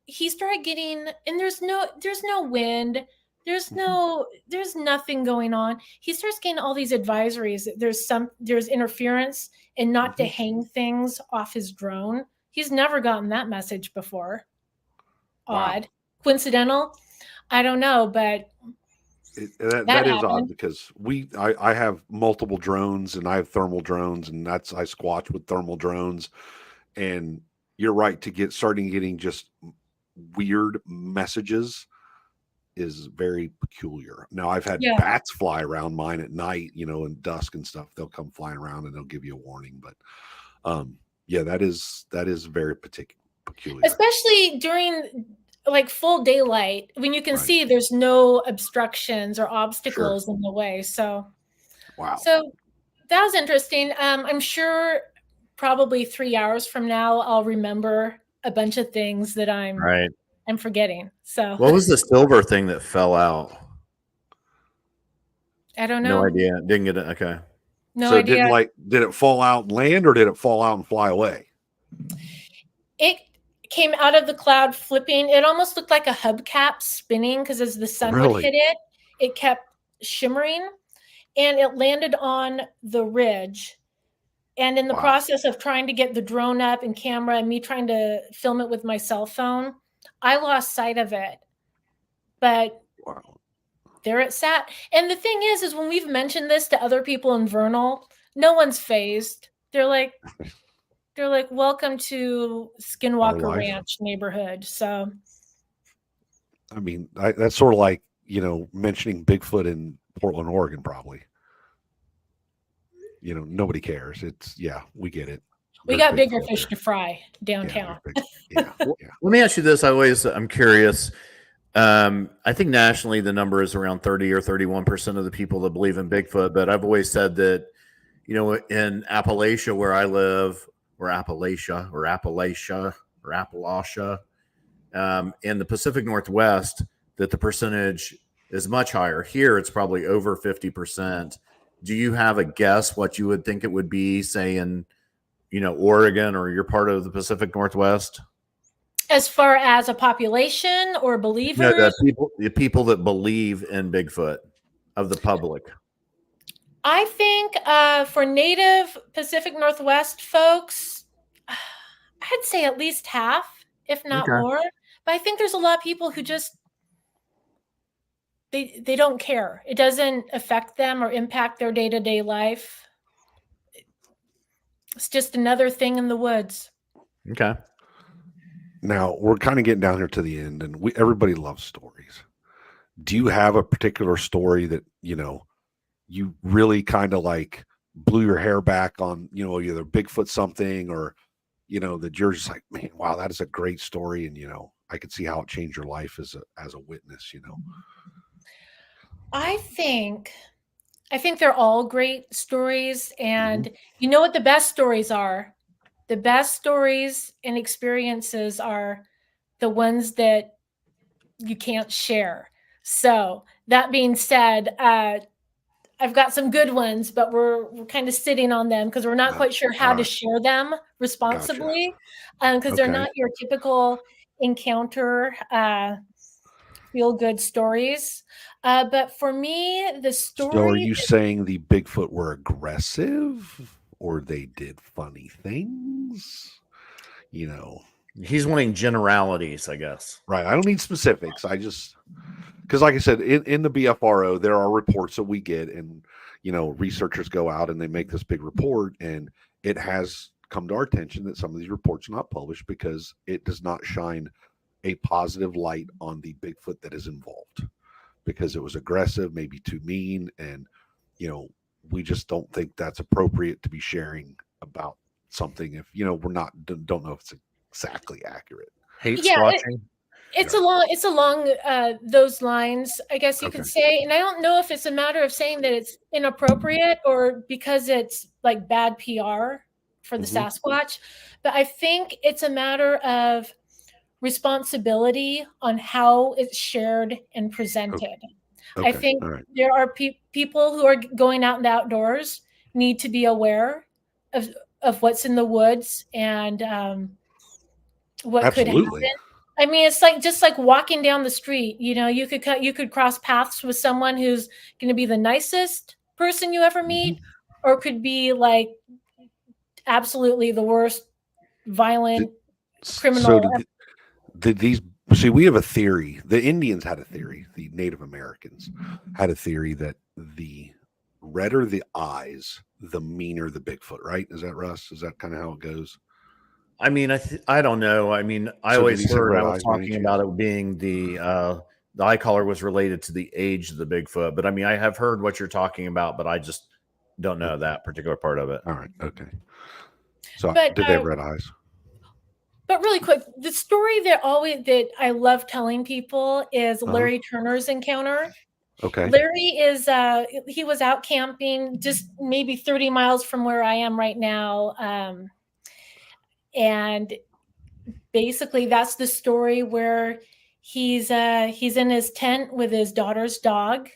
he started getting, and there's no wind, There's nothing going on. He starts getting all these advisories. There's interference and not to hang things off his drone. He's never gotten that message before. Odd. Wow. Coincidental? I don't know, but that is odd because I have multiple drones and I have thermal drones, and I squatch with thermal drones, and you're right, starting getting just weird messages is very peculiar. Now I've had bats fly around mine at night, in dusk and stuff. They'll come flying around and they'll give you a warning, but that is very peculiar, especially during like full daylight when you can see there's no obstructions or obstacles in the way. So wow, so that was interesting. I'm sure probably 3 hours from now I'll remember a bunch of things that I'm forgetting. So what was the silver thing that fell out? I don't know. No idea. Didn't get it. Okay. No idea. Did it fall out and land, or did it fall out and fly away? It came out of the cloud flipping. It almost looked like a hubcap spinning because as the sun would hit it, it kept shimmering, and it landed on the ridge. And in the process of trying to get the drone up and camera and me trying to film it with my cell phone, I lost sight of it. But there it sat. And the thing is when we've mentioned this to other people in Vernal, no one's phased. They're like, welcome to Skinwalker Ranch neighborhood. So, I mean, that's sort of like, mentioning Bigfoot in Portland, Oregon, probably. Nobody cares. We get it. We got bigger fish to fry downtown. Let me ask you this. I'm curious. I think nationally the number is around 30 or 31% of the people that believe in Bigfoot, but I've always said that, in Appalachia where I live, or Appalachia, in the Pacific Northwest, that the percentage is much higher. Here, it's probably over 50%. Do you have a guess what you would think it would be, say in, Oregon or you're part of the Pacific Northwest? As far as a population or believers? No, the people that believe in Bigfoot of the public. I think for native Pacific Northwest folks, I'd say at least half, if not more. But I think there's a lot of people who just they don't care. It doesn't affect them or impact their day-to-day life. It's just another thing in the woods. Okay. Now we're kind of getting down here to the end, and everybody loves stories. Do you have a particular story that, you really kind of like blew your hair back on, either Bigfoot something or, that you're just like, man, wow, that is a great story. And, I could see how it changed your life as a witness, I think they're all great stories. And you know what the best stories are? The best stories and experiences are the ones that you can't share. So that being said, I've got some good ones, but we're kind of sitting on them because we're not quite sure how to share them responsibly, because they're not your typical encounter feel-good stories. But for me, the story... So are you saying the Bigfoot were aggressive or they did funny things? He's wanting generalities, I guess. Right. I don't need specifics. Because like I said, in the BFRO, there are reports that we get, and, researchers go out and they make this big report, and it has come to our attention that some of these reports are not published because it does not shine a positive light on the Bigfoot that is involved, because it was aggressive, maybe too mean. And, we just don't think that's appropriate to be sharing about something if, don't know if it's exactly accurate. Hate squatching. It's along those lines, I guess you could say. And I don't know if it's a matter of saying that it's inappropriate or because it's like bad PR for the Sasquatch, but I think it's a matter of responsibility on how it's shared and presented. I think there are people who are going out in the outdoors need to be aware of what's in the woods and what could happen. I mean, it's like just like walking down the street. You know, you could cross paths with someone who's going to be the nicest person you ever meet, or could be like absolutely the worst, violent criminal. So these see, we have a theory. The Indians had a theory. The Native Americans had a theory that the redder the eyes, the meaner the Bigfoot. Right? Is that Russ? Is that kind of how it goes? I mean, I don't know. I mean, I So did always he say heard red I was eyes by any talking about chance? it being the eye color was related to the age of the Bigfoot. But I mean, I have heard what you're talking about, but I just don't know that particular part of it. All right. Okay. So But did they have red eyes? But really quick, the story that I love telling people is Larry Turner's encounter. Okay. Larry is he was out camping just maybe 30 miles from where I am right now. And basically that's the story where he's in his tent with his daughter's dog,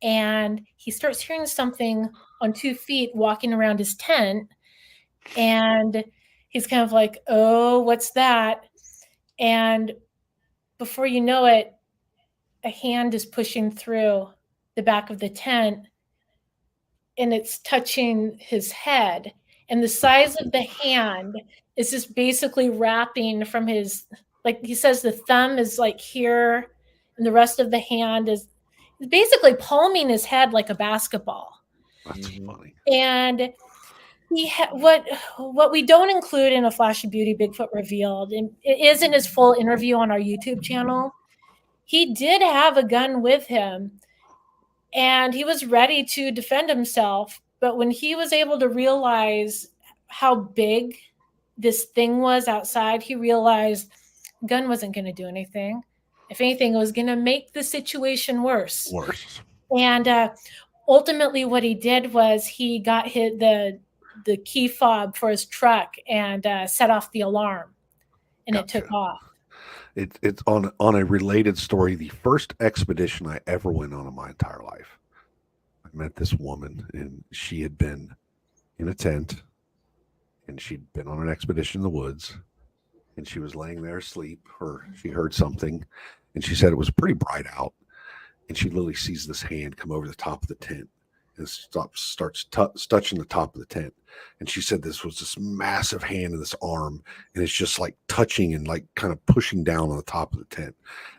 and he starts hearing something on 2 feet walking around his tent, and he's kind of like, oh, what's that? And before you know it, a hand is pushing through the back of the tent, and it's touching his head. And the size of the hand is just basically wrapping from his, like he says, the thumb is like here, and the rest of the hand is basically palming his head like a basketball. That's funny. And what we don't include in A Flash of Beauty, Bigfoot Revealed, and it is in his full interview on our YouTube channel. He did have a gun with him, and he was ready to defend himself. But when he was able to realize how big this thing was outside, he realized the gun wasn't going to do anything. If anything, it was going to make the situation worse. And ultimately, what he did was he got hit the key fob for his truck and set off the alarm, and Gotcha. It took off. It's on a related story. The first expedition I ever went on in my entire life, I met this woman, and she had been in a tent, and she'd been on an expedition in the woods, and she was laying there asleep, or she heard something, and she said it was pretty bright out, and she literally sees this hand come over the top of the tent and starts touching the top of the tent. And she said this was this massive hand in this arm, and it's just like touching and like kind of pushing down on the top of the tent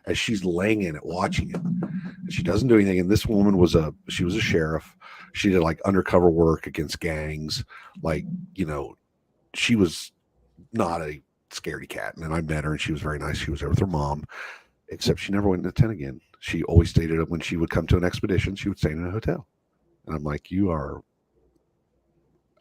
as she's laying in it, watching it. And she doesn't do anything. And this woman was a sheriff. She did like undercover work against gangs. Like, you know, she was not a scaredy cat. And then I met her, and she was very nice. She was there with her mom, except she never went in the tent again. She always stayed at, when she would come to an expedition, she would stay in a hotel. And I'm like, you are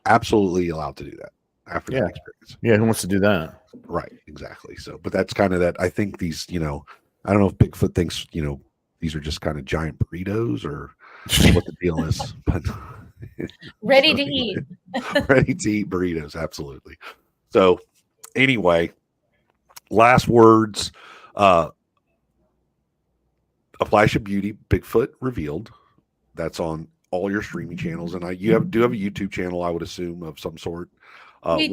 absolutely allowed to do that after that experience. Yeah, who wants to do that? Right, exactly. So, but that's kind of that. I think these, you know, I don't know if Bigfoot thinks, you know, these are just kind of giant burritos or what the deal is, but ready to eat. Ready to eat burritos, absolutely. So, anyway, last words. A Flash of Beauty, Bigfoot Revealed. That's on all your streaming channels, and do have a YouTube channel, I would assume, of some sort. What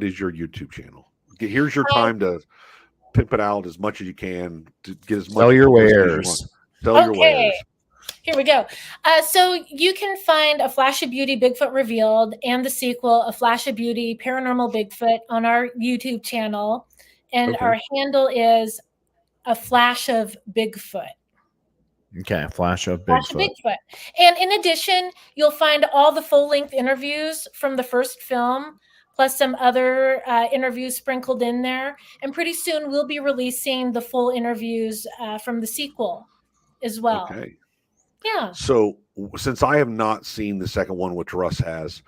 is your YouTube channel? Here's your time to pimp it out as much as you can to get as much. Sell your wares. Sell your wares. Here we go. So you can find A Flash of Beauty, Bigfoot Revealed, and the sequel, A Flash of Beauty, Paranormal Bigfoot, on our YouTube channel, and our handle is A Flash of Bigfoot. Okay, Flash of Bigfoot. And in addition, you'll find all the full-length interviews from the first film, plus some other interviews sprinkled in there. And pretty soon we'll be releasing the full interviews from the sequel as well. Okay. Yeah. So since I have not seen the second one, which Russ has,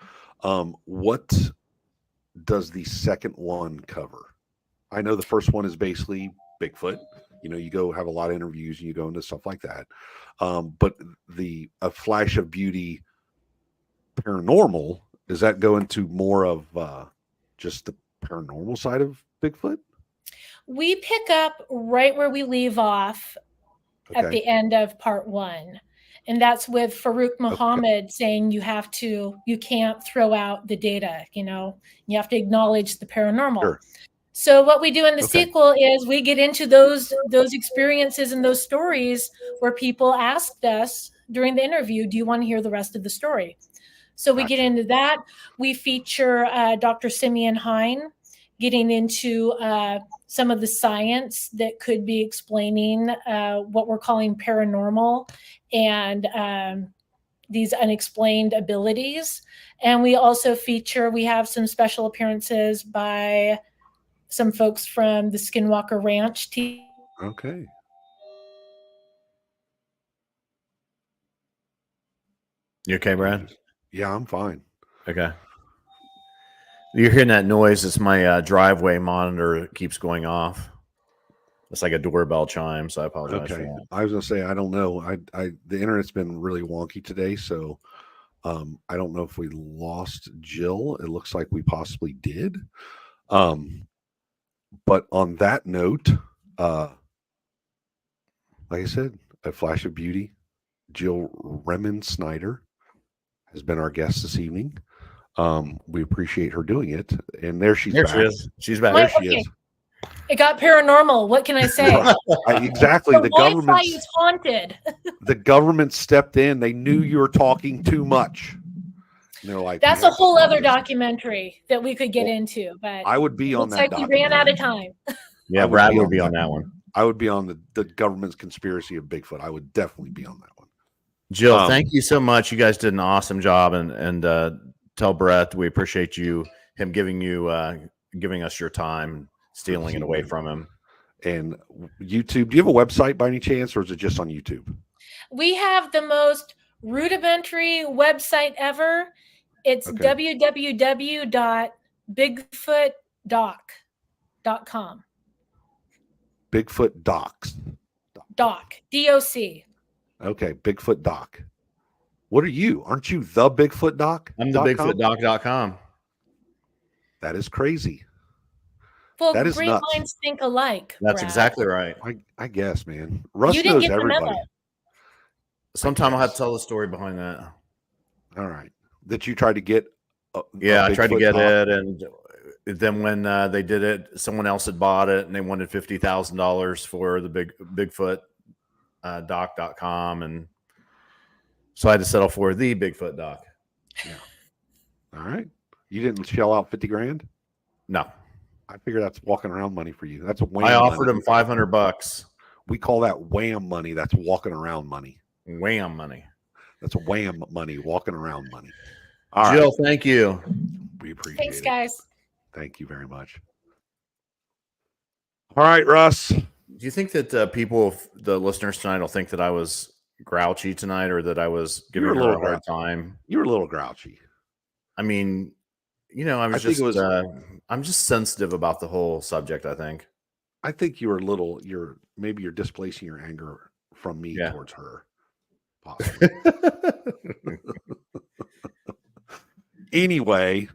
what does the second one cover? I know the first one is basically Bigfoot. You know, you go have a lot of interviews and you go into stuff like that. But A Flash of Beauty Paranormal, does that go into more of just the paranormal side of Bigfoot? We pick up right where we leave off at the end of part 1. And that's with Farouk Muhammad saying you can't throw out the data, you know, you have to acknowledge the paranormal. Sure. So what we do in the Okay. sequel is we get into those experiences and those stories where people asked us during the interview, do you want to hear the rest of the story? So we get Gotcha. into that. We feature Dr. Simeon Hine getting into some of the science that could be explaining what we're calling paranormal and these unexplained abilities. And we also we have some special appearances by some folks from the Skinwalker Ranch team. Okay. You okay, Brad? Yeah, I'm fine. Okay. You're hearing that noise. It's my driveway monitor that keeps going off. It's like a doorbell chime, so I apologize for Okay. that. I was gonna say I don't know. The internet's been really wonky today, so I don't know if we lost Jill. It looks like we possibly did. But on that note, like I said, a flash of beauty. Jill Remensnyder has been our guest this evening. We appreciate her doing it. And there she's back. She is. She's back. There she is. It got paranormal. What can I say? Exactly. The Wi-Fi is haunted. The government stepped in. They knew you were talking too much. And they're like, that's a whole other documentary that we could get into. But I would be on that. Looks like we ran out of time. Yeah, Brad would be on that one. I would be on the government's conspiracy of Bigfoot. I would definitely be on that one. Jill, thank you so much. You guys did an awesome job, and tell Brett we appreciate him giving us your time, stealing it away from him. And YouTube, do you have a website by any chance, or is it just on YouTube? We have the most rudimentary website ever. It's www.bigfootdoc.com. Bigfoot Docs. Doc. D-O-C. Okay, Bigfoot Doc. What are you? Aren't you the Bigfoot Doc? I'm the BigfootDoc.com. That is crazy. Well, that is great nuts. minds think alike. That's Brad. exactly right. I guess, man. Russ you didn't knows get everybody. The memo. Sometime I'll have to tell the story behind that. All right. That you tried to get. I tried to get it, and then when they did it, someone else had bought it, and they wanted $50,000 for the Bigfoot Doc.com, and so I had to settle for the Bigfoot Doc. Yeah. All right. You didn't shell out $50,000? No. I figure that's walking around money for you. That's a wham. I offered him $500. We call that wham money. That's walking around money. Wham money. That's wham money, walking around money. All Jill, thank you. We appreciate Thanks, guys. Thank you very much. All right, Russ. Do you think that the listeners tonight will think that I was grouchy tonight, or that I was giving her a hard time? You were a little grouchy. I mean, I'm just sensitive about the whole subject, I think. I think you were maybe you're displacing your anger from me towards her. Possibly. Anyway,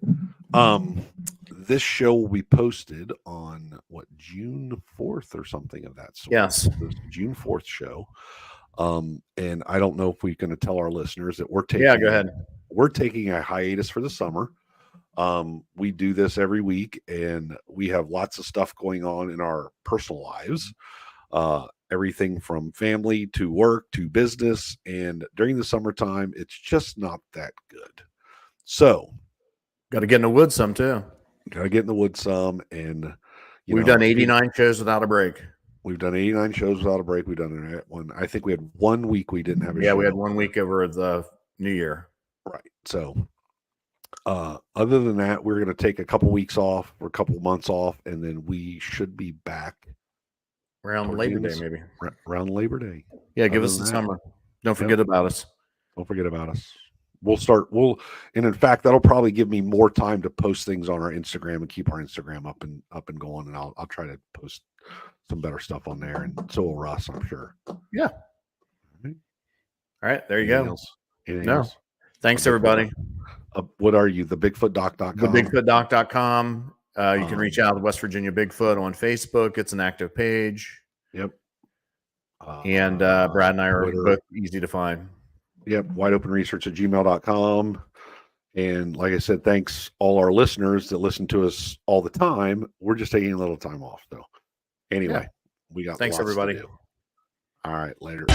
this show will be posted on June 4th or something of that sort. Yes. This June 4th show. And I don't know if we're going to tell our listeners that we're taking. Yeah, go ahead. We're taking a hiatus for the summer. We do this every week, and we have lots of stuff going on in our personal lives. Everything from family to work to business. And during the summertime, it's just not that good. So got to get in the woods some too. Got to get in the woods some. And we've done 89 shows without a break. We've done 89 shows without a break. We've done one. I think we had 1 week we didn't have a show. Yeah, we had 1 week over the New Year. Right. So other than that, we're going to take a couple weeks off or a couple months off, and then we should be back around Labor Day, maybe. Around Labor Day. Yeah, give us the summer. Don't forget about us. Don't forget about us. And in fact, that'll probably give me more time to post things on our Instagram and keep our Instagram up and going. And I'll try to post some better stuff on there, and so will Russ, I'm sure. Yeah. All right, there you go. Anything else? Thanks, everybody. What are you? The BigfootDoc.com? The BigfootDoc.com. You can reach out to West Virginia Bigfoot on Facebook. It's an active page. Yep. And Brad and I are both easy to find. Yep. Wideopenresearch@gmail.com. And like I said, thanks all our listeners that listen to us all the time. We're just taking a little time off, though. Anyway, we got Thanks, lots everybody. to do. All right, later.